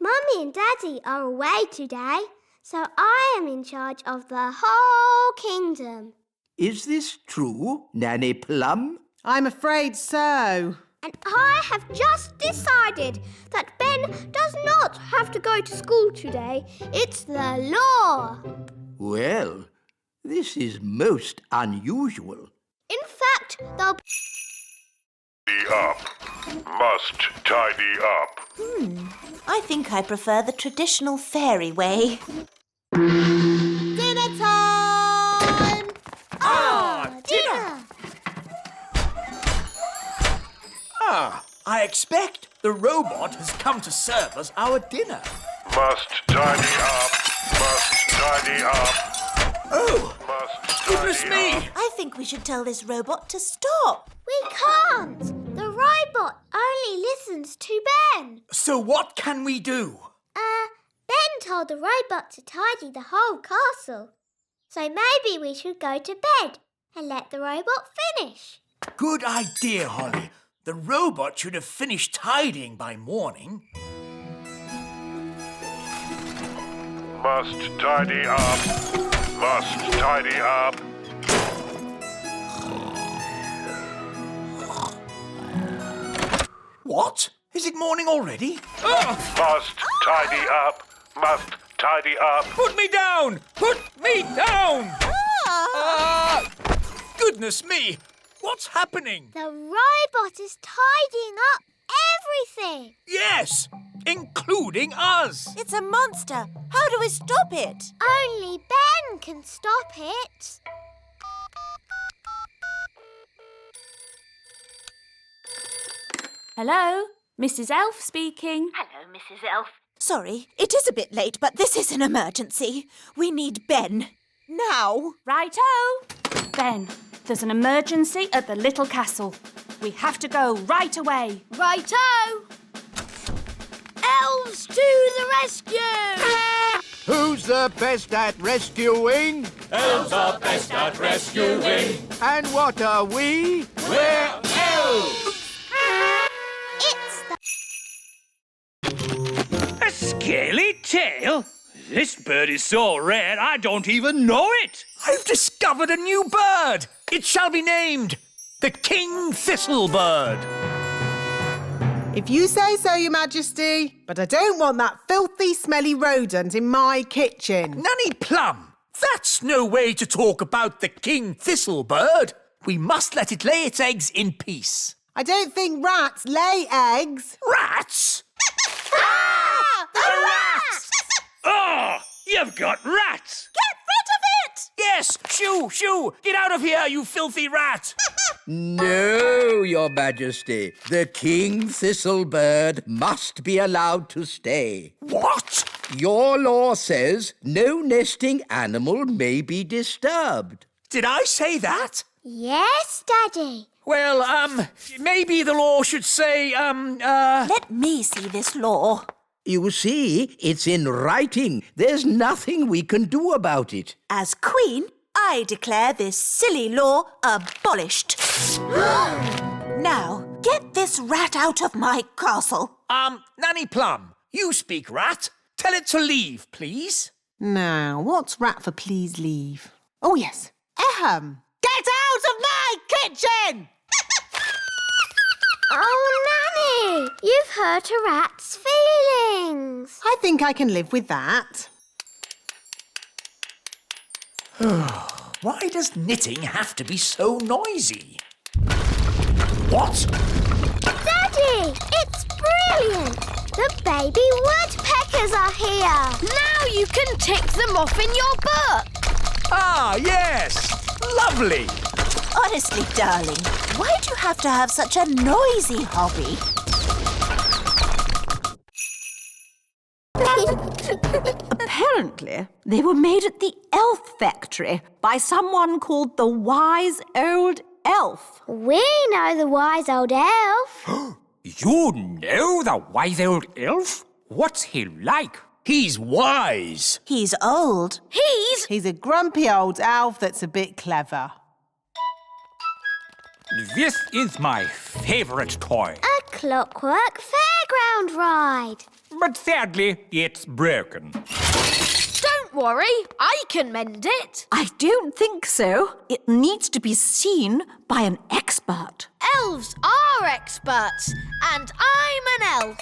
B: Mummy and Daddy are away today, so I am in charge of the whole kingdom.
L: Is this true, Nanny Plum?
D: I'm afraid so.
B: And I have just decided that Ben does not have to go to school today. It's the law.
L: Well, this is most unusual.
B: In fact, they'll...
H: Tidy up. Must tidy up.
C: I think I prefer the traditional fairy way.
D: Dinner time!
B: dinner!
A: I expect the robot has come to serve us our dinner.
H: Must tidy up. Must tidy up.
A: Oh,
H: Must
A: Goodness me!
C: I think we should tell this robot to stop.
K: We can't. The robot only listens to Ben.
A: So what can we do?
K: Ben told the robot to tidy the whole castle. So maybe we should go to bed and let the robot finish.
A: Good idea, Holly. The robot should have finished tidying by morning.
H: Must tidy up. Must tidy up.
A: What? Is it morning already?
H: Must tidy up. Must tidy up.
A: Put me down! Put me down! Goodness me! What's happening?
K: The robot is tidying up everything.
A: Yes, including us.
C: It's a monster. How do we stop it?
K: Only Ben can stop it.
G: Hello, Mrs. Elf speaking.
C: Hello, Mrs. Elf. Sorry, it is a bit late, but this is an emergency. We need Ben. Now.
G: Righto. Ben, there's an emergency at the little castle. We have to go right away.
E: Righto! Elves to the rescue!
L: Who's the best at rescuing?
I: Elves are best at rescuing.
L: And what are we?
I: We're elves!
J: A scaly tail? This bird is so rare I don't even know it.
A: I've discovered a new bird. It shall be named the King Thistlebird.
D: If you say so, Your Majesty, but I don't want that filthy, smelly rodent in my kitchen.
A: Nanny Plum, that's no way to talk about the King Thistlebird. We must let it lay its eggs in peace.
D: I don't think rats lay eggs.
A: Rats?
K: The rats!
J: Oh, you've got rats.
C: Get rid of it!
A: Yes, shoo, shoo! Get out of here, you filthy rat!
L: No, Your Majesty. The King Thistlebird must be allowed to stay.
A: What?
L: Your law says no nesting animal may be disturbed.
A: Did I say that?
K: Yes, Daddy.
A: Well, maybe the law should say,
C: Let me see this law.
L: You see, it's in writing. There's nothing we can do about it.
C: As Queen, I declare this silly law abolished. Now, get this rat out of my castle.
A: Nanny Plum, you speak rat. Tell it to leave, please.
D: Now, what's rat for please leave? Oh, yes. Ahem. Get out of my kitchen!
K: Oh, Nanny, you've hurt a rat's feelings.
D: I think I can live with that.
A: Why does knitting have to be so noisy? What?
K: Daddy, it's brilliant. The baby woodpeckers are here.
E: Now you can tick them off in your book.
A: Ah, yes. Lovely.
C: Honestly, darling, why do you have to have such a noisy hobby?
F: Apparently, they were made at the elf factory by someone called the Wise Old Elf.
K: We know the wise old elf.
J: You know the wise old elf? What's he like?
A: He's wise.
C: He's old.
D: He's a grumpy old elf that's a bit clever.
J: This is my favourite toy.
K: A clockwork fairground ride.
J: But sadly, it's broken.
E: Don't worry, I can mend it.
F: I don't think so. It needs to be seen by an expert.
E: Elves are experts, and I'm an elf.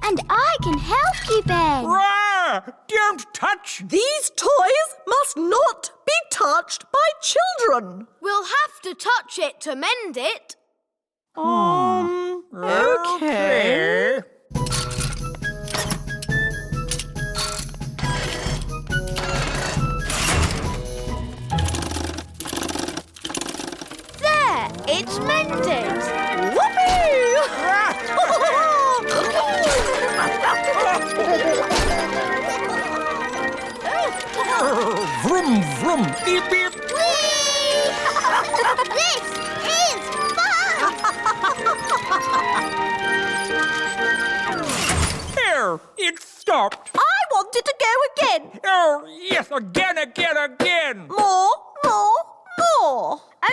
K: And I can help you, Ben.
J: Rah! Don't touch!
F: These toys must not be touched by children.
E: We'll have to touch it to mend it.
F: Okay.
E: There, it's mended.
F: Whoopee!
A: Vroom, vroom. Beep, beep.
B: Whee! This is fun!
I: There, it stopped.
F: I wanted to go again.
I: Oh, yes, again.
F: More.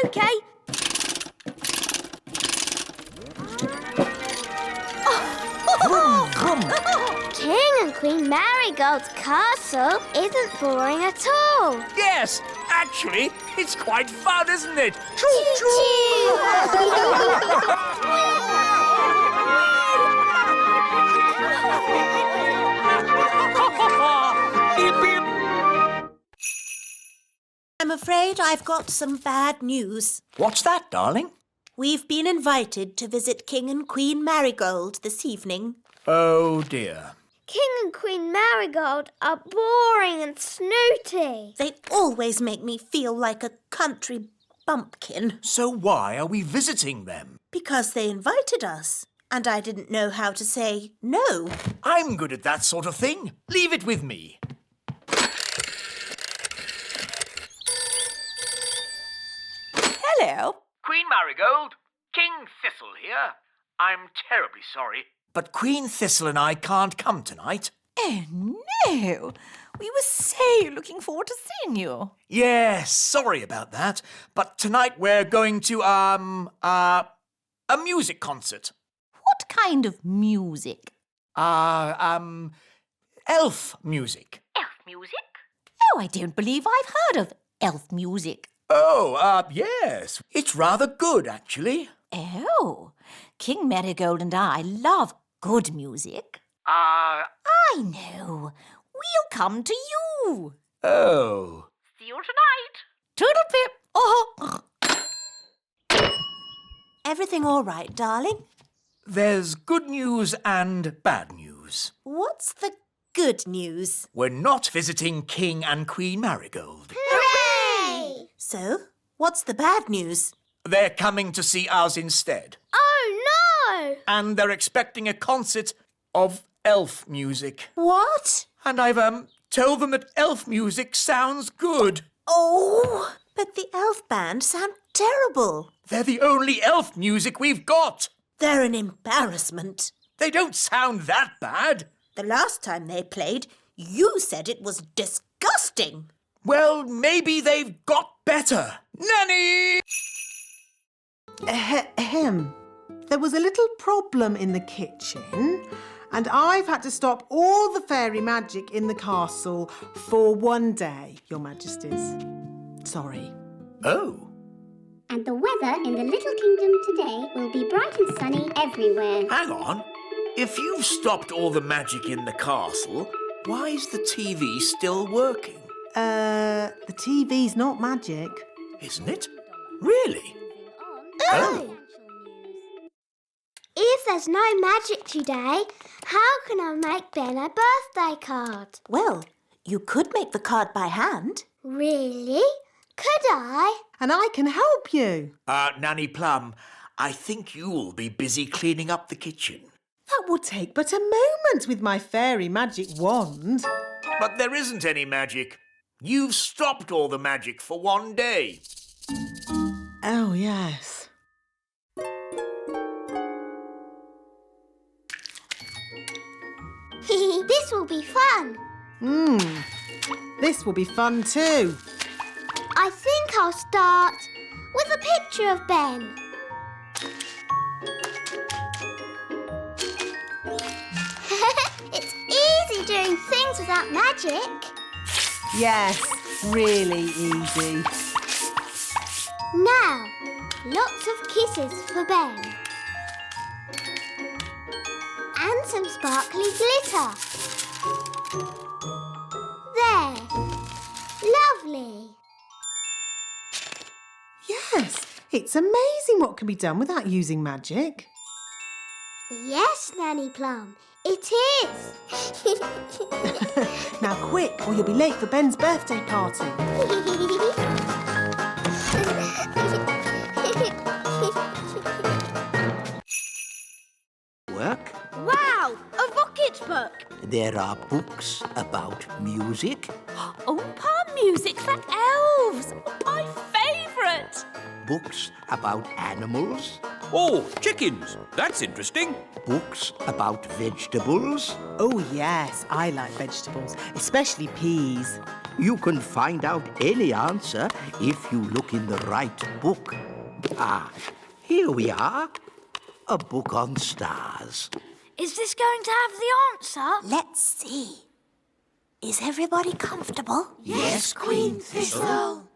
E: OK.
A: Vroom, vroom.
K: King and Queen Marigold's castle isn't boring at all.
A: Yes, actually, it's quite fun, isn't it?
I: Beep, beep.
C: I'm afraid I've got some bad news.
A: What's that, darling?
C: We've been invited to visit King and Queen Marigold this evening.
A: Oh, dear.
K: King and Queen Marigold are boring and snooty.
C: They always make me feel like a country bumpkin.
A: So why are we visiting them?
C: Because they invited us, and I didn't know how to say no.
A: I'm good at that sort of thing. Leave it with me.
F: Hello.
A: Queen Marigold, King Thistle here. I'm terribly sorry, but Queen Thistle and I can't come tonight.
F: Oh, no. We were so looking forward to seeing you.
A: Yes, sorry about that. But tonight we're going to, a music concert.
F: What kind of music?
A: Elf music.
F: Elf music? Oh, I don't believe I've heard of elf music.
A: Oh, yes. It's rather good, actually.
F: Oh, King Marigold and I love good music. I know. We'll come to you.
A: Oh.
F: See you tonight. Toodle-pip. Oh.
C: Everything all right, darling?
A: There's good news and bad news.
C: What's the good news?
A: We're not visiting King and Queen Marigold.
K: Hooray!
C: So, what's the bad news?
A: They're coming to see us instead.
K: Oh, no!
A: And they're expecting a concert of elf music.
C: What?
A: And I've, told them that elf music sounds good.
C: Oh, but the elf band sound terrible.
A: They're the only elf music we've got.
C: They're an embarrassment.
A: They don't sound that bad.
C: The last time they played, you said it was disgusting.
A: Well, maybe they've got better. Nanny!
D: Ahem. There was a little problem in the kitchen, and I've had to stop all the fairy magic in the castle for one day, Your Majesties. Sorry.
A: Oh.
B: And the weather in the Little Kingdom today will be bright and sunny everywhere.
A: Hang on. If you've stopped all the magic in the castle, why is the TV still working?
D: The TV's not magic.
A: Isn't it? Really?
K: Oh! If there's no magic today, how can I make Ben a birthday card?
C: Well, you could make the card by hand.
K: Really? Could I?
D: And I can help you.
A: Nanny Plum, I think you'll be busy cleaning up the kitchen.
D: That would take but a moment with my fairy magic wand.
A: But there isn't any magic. You've stopped all the magic for one day.
D: Oh, yes.
K: This will be fun.
D: This will be fun too.
K: I think I'll start with a picture of Ben. It's easy doing things without magic.
D: Yes, really easy.
K: Now, lots of kisses for Ben. And some sparkly glitter. There. Lovely.
D: Yes, it's amazing what can be done without using magic.
K: Yes, Nanny Plum, it is.
D: Now quick, or you'll be late for Ben's birthday party.
L: Work.
E: Wow, a rocket book.
L: There are books about music.
F: Oompa
G: music for elves. My favourite.
L: Books about animals.
I: Oh, chickens. That's interesting.
L: Books about vegetables.
D: Oh, yes, I like vegetables, especially peas.
L: You can find out any answer if you look in the right book. Ah, here we are. A book on stars.
E: Is this going to have the answer?
C: Let's see. Is everybody comfortable?
L: Yes, Queen Thistle.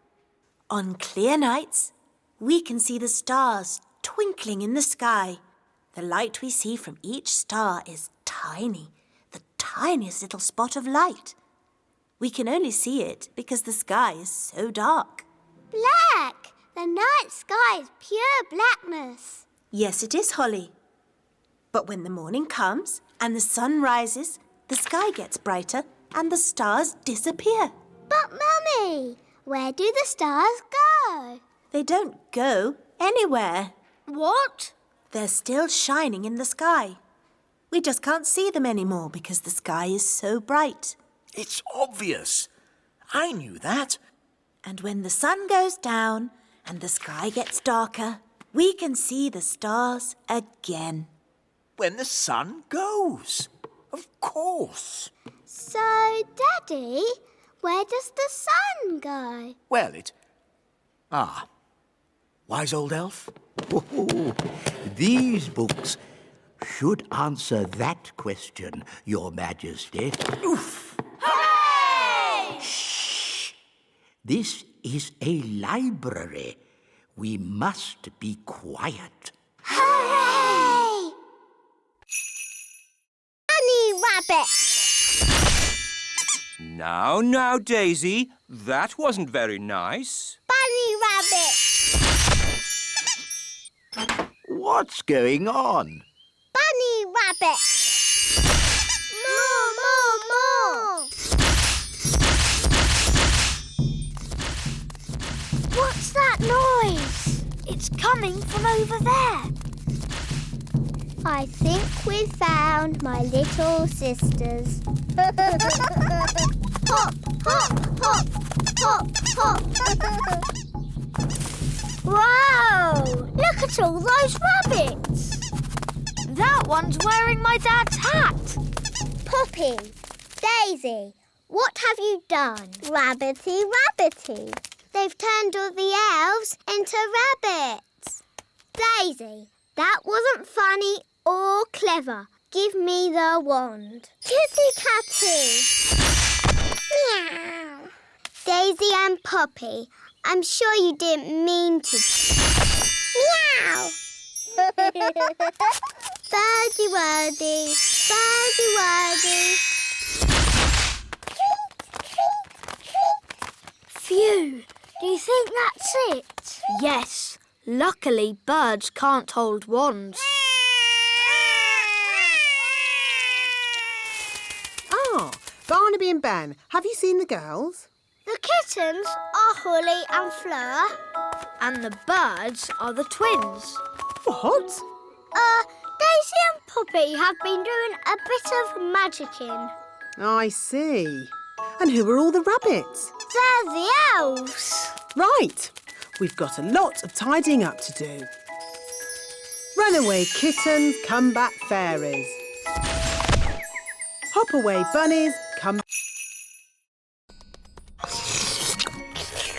C: On clear nights, we can see the stars twinkling in the sky. The light we see from each star is tiny, the tiniest little spot of light. We can only see it because the sky is so dark.
K: Black! The night sky is pure blackness.
C: Yes, it is, Holly. But when the morning comes and the sun rises, the sky gets brighter and the stars disappear.
K: But, Mummy, where do the stars go?
C: They don't go anywhere.
E: What?
C: They're still shining in the sky. We just can't see them anymore because the sky is so bright.
A: It's obvious. I knew that.
C: And when the sun goes down and the sky gets darker, we can see the stars again.
A: When the sun goes. Of course.
K: So, Daddy, where does the sun go?
A: Well, wise old elf.
L: Oh, these books should answer that question, Your Majesty.
A: Oof!
K: Hooray!
L: Shh! This is a library. We must be quiet.
K: Hooray! Bunny Rabbit!
I: Now, Daisy, that wasn't very nice.
K: Bunny Rabbit!
L: What's going on?
K: Bunny Rabbit! More! What's that noise?
E: It's coming from over there.
K: I think we've found my little sisters. Hop, hop, hop, hop, hop. Wow! Look at all those rabbits.
E: That one's wearing my dad's hat.
K: Poppy, Daisy, what have you done? Rabbity, rabbity. They've turned all the elves into rabbits. Daisy, that wasn't funny or clever. Give me the wand. Kitty Catty. Meow. Daisy and Poppy, I'm sure you didn't mean to. Meow. Birdie wordy, birdie wordy.
E: Phew. Do you think that's it? Yes. Luckily, birds can't hold wands.
D: Ah, Barnaby and Ben, have you seen the girls?
K: The kittens are Holly and Fleur.
E: And the birds are the twins.
D: What?
K: Daisy and Poppy have been doing a bit of magicking.
D: I see. And who are all the rabbits?
K: They're the elves.
D: Right. We've got a lot of tidying up to do. Runaway kittens, come back fairies. Hop away bunnies, come...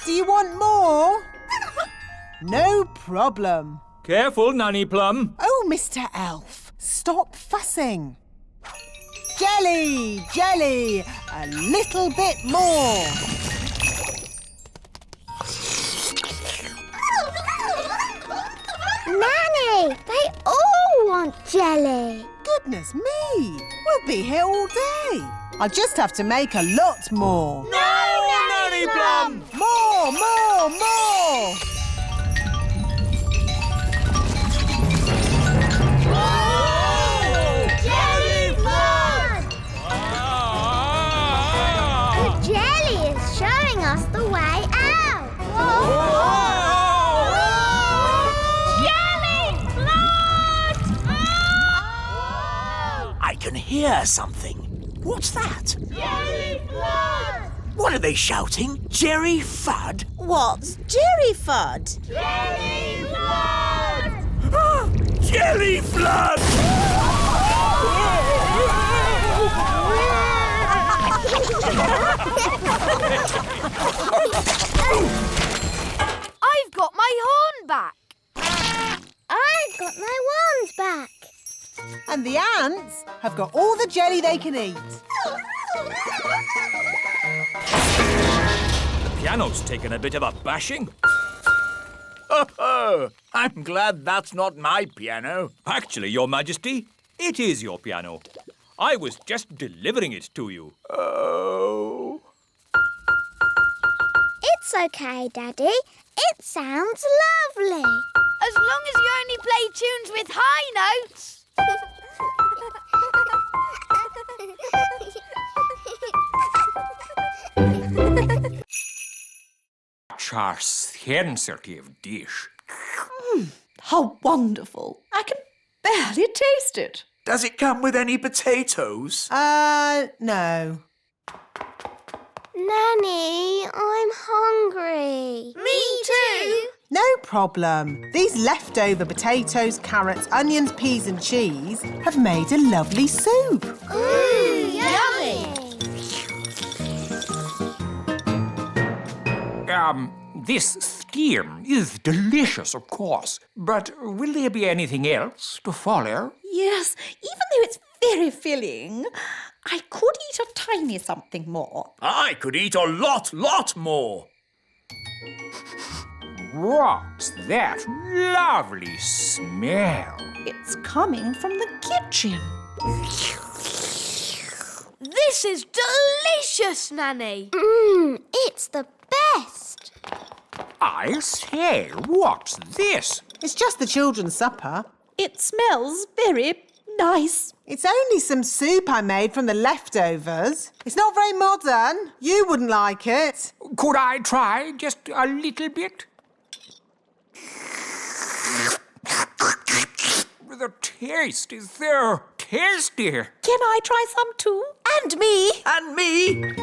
D: Do you want more? No problem.
I: Careful, Nanny Plum.
D: Oh, Mr. Elf, stop fussing. Jelly, jelly, a little bit more.
K: Nanny, they all want jelly.
D: Goodness me, we'll be here all day. I'll just have to make a lot more.
I: No, Nanny Plum!
D: More, more, more!
K: Jelly fun! The jelly is showing us the way out.
E: Jelly flood!
A: I can hear something. What's that?
K: Jelly flood!
A: What are they shouting? Jerry Fudd?
C: What's Jerry Fudd?
A: Jelly Flood! Jelly Flood!
E: I've got my horn back.
B: I've got my wand back.
D: And the ants have got all the jelly they can eat.
I: The piano's taken a bit of a bashing.
A: Oh, I'm glad that's not my piano.
I: Actually, Your Majesty, it is your piano. I was just delivering it to you.
A: Oh.
B: It's okay, Daddy. It sounds lovely.
E: As long as you only play tunes with high notes.
I: Our sensitive dish.
F: How wonderful. I can barely taste it.
A: Does it come with any potatoes?
D: No.
B: Nanny, I'm hungry.
E: Me too.
D: No problem. These leftover potatoes, carrots, onions, peas and cheese have made a lovely soup.
B: Ooh, yummy.
I: This steam is delicious, of course, but will there be anything else to follow?
F: Yes, even though it's very filling, I could eat a tiny something more.
A: I could eat a lot more.
I: What's that lovely smell?
F: It's coming from the kitchen.
E: This is delicious, Nanny.
B: It's the best.
I: I say, what's this?
D: It's just the children's supper.
F: It smells very nice.
D: It's only some soup I made from the leftovers. It's not very modern. You wouldn't like it.
I: Could I try just a little bit? The taste is so tasty.
F: Can I try some too? And me.
A: And me.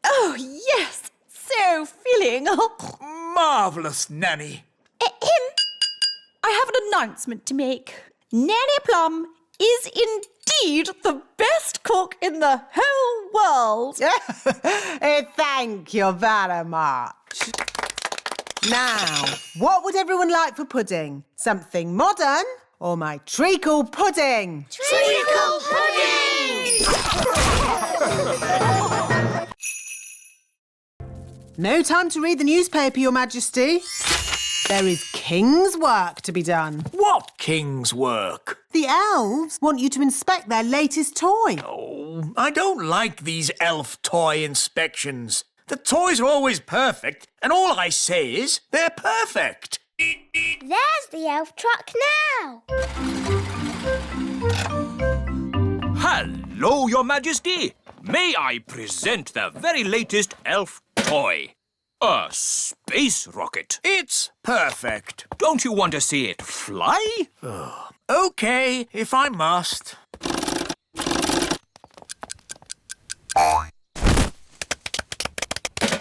F: Oh, yes. So filling.
A: Marvellous, Nanny.
F: I have an announcement to make. Nanny Plum is indeed the best cook in the whole world.
D: Thank you very much. Now, what would everyone like for pudding? Something modern or my treacle pudding?
B: Treacle pudding!
D: No time to read the newspaper, Your Majesty. There is king's work to be done.
A: What king's work?
D: The elves want you to inspect their latest toy.
A: Oh, I don't like these elf toy inspections. The toys are always perfect, and all I say is they're perfect.
B: There's the elf truck now.
I: Hello, Your Majesty. May I present the very latest elf toy? A space rocket.
A: It's perfect.
I: Don't you want to see it fly?
A: OK, if I must.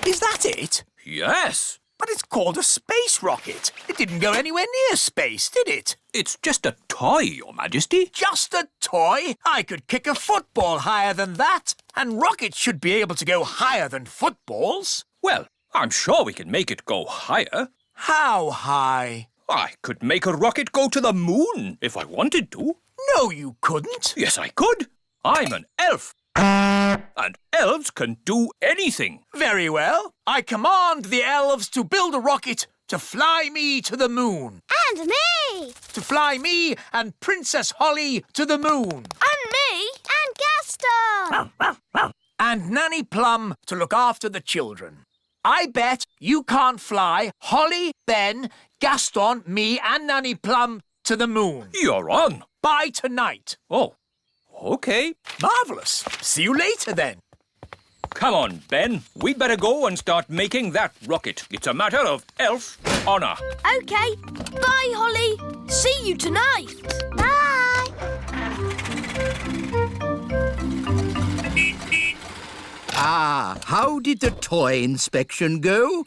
A: Is that it?
I: Yes.
A: But it's called a space rocket. It didn't go anywhere near space, did it?
I: It's just a toy, Your Majesty.
A: Just a toy? I could kick a football higher than that. And rockets should be able to go higher than footballs.
I: Well, I'm sure we can make it go higher.
A: How high?
I: I could make a rocket go to the moon if I wanted to.
A: No, you couldn't.
I: Yes, I could. I'm an elf. And elves can do anything.
A: Very well. I command the elves to build a rocket to fly me to the moon.
B: And me.
A: To fly me and Princess Holly to the moon.
E: And me.
B: And Gaston.
A: And Nanny Plum to look after the children. I bet you can't fly Holly, Ben, Gaston, me and Nanny Plum to the moon.
I: You're on.
A: By tonight.
I: Oh, OK.
A: Marvellous. See you later, then.
I: Come on, Ben. We'd better go and start making that rocket. It's a matter of elf honour.
E: OK. Bye, Holly. See you tonight.
B: Bye.
L: Ah, how did the toy inspection go?